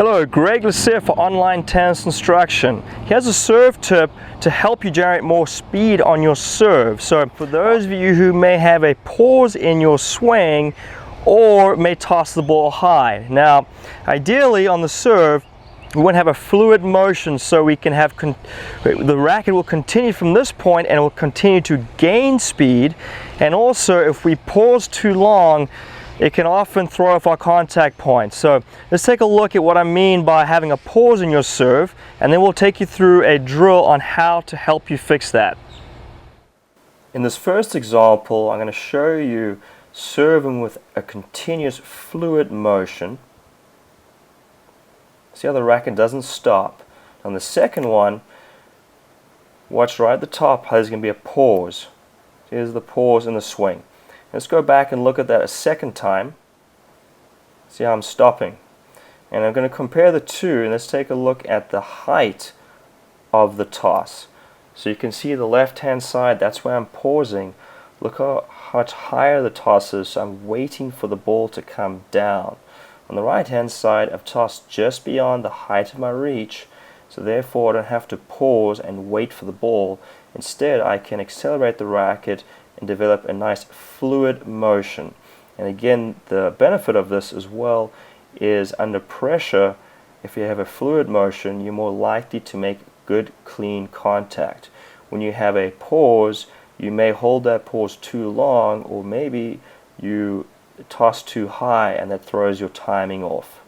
Hello, Gregg for online tennis instruction. Here's a serve tip to help you generate more speed on your serve. So for those of you who may have a pause in your swing or may toss the ball high. Now, ideally on the serve, we want to have a fluid motion so we can have the racket will continue from this point and it will continue to gain speed. And also, if we pause too long, it can often throw off our contact point. So let's take a look at what I mean by having a pause in your serve, and then we'll take you through a drill on how to help you fix that. In this first example, I'm going to show you serving with a continuous fluid motion. See how the racket doesn't stop. On the second one, watch right at the top how there's going to be a pause. Here's the pause in the swing. Let's go back and look at that a second time. See how I'm stopping. And I'm going to compare the two, and let's take a look at the height of the toss. So you can see the left hand side, that's where I'm pausing. Look how much higher the toss is, so I'm waiting for the ball to come down. On the right hand side, I've tossed just beyond the height of my reach, so therefore I don't have to pause and wait for the ball. Instead, I can accelerate the racket and develop a nice fluid motion. And again, the benefit of this as well is under pressure, if you have a fluid motion, you're more likely to make good, clean contact. When you have a pause, you may hold that pause too long, or maybe you toss too high and that throws your timing off.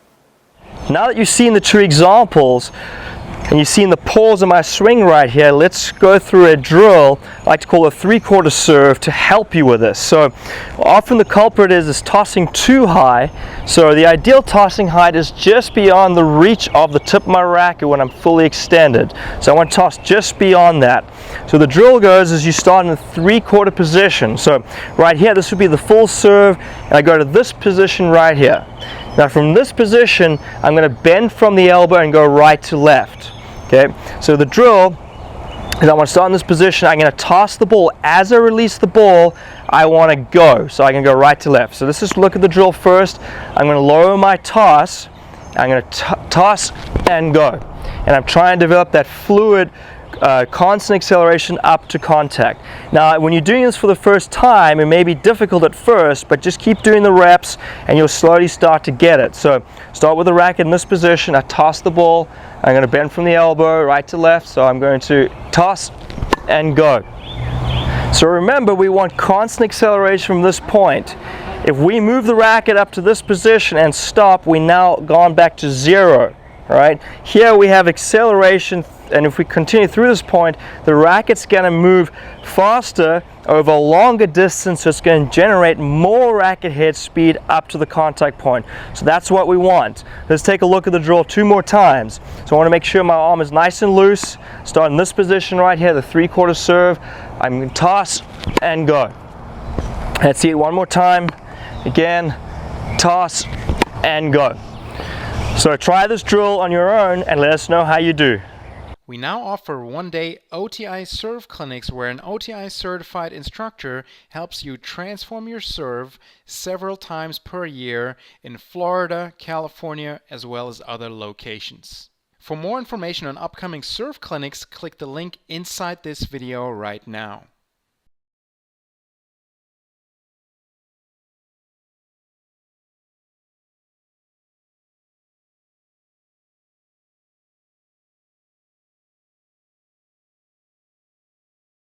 Now that you've seen the two examples, and you've seen the pause of my swing right here, let's go through a drill I like to call a 3/4 serve to help you with this. So often the culprit is tossing too high. So the ideal tossing height is just beyond the reach of the tip of my racket when I'm fully extended. So I want to toss just beyond that. So the drill goes is you start in the 3/4 position. So right here, this would be the full serve, and I go to this position right here. Now from this position, I'm going to bend from the elbow and go right to left. Okay, so the drill is I want to start in this position. I'm going to toss the ball. As I release the ball, I want to go. So I can go right to left. So let's just look at the drill first. I'm going to lower my toss. I'm going to toss and go. And I'm trying to develop that fluid constant acceleration up to contact. Now when you're doing this for the first time, it may be difficult at first, but just keep doing the reps and you'll slowly start to get it. So start with the racket in this position. I toss the ball. I'm going to bend from the elbow right to left, so I'm going to toss and go. So remember, we want constant acceleration from this point. If we move the racket up to this position and stop, we now gone back to zero. All right, here we have acceleration, and if we continue through this point, the racket's going to move faster over a longer distance, so it's going to generate more racket head speed up to the contact point. So that's what we want. Let's take a look at the drill two more times. So I want to make sure my arm is nice and loose. Start in this position right here, the 3/4 serve. I'm going to toss and go. Let's see it one more time. Again, toss and go. So try this drill on your own and let us know how you do. We now offer one-day OTI serve clinics where an OTI certified instructor helps you transform your serve several times per year in Florida, California, as well as other locations. For more information on upcoming serve clinics, click the link inside this video right now.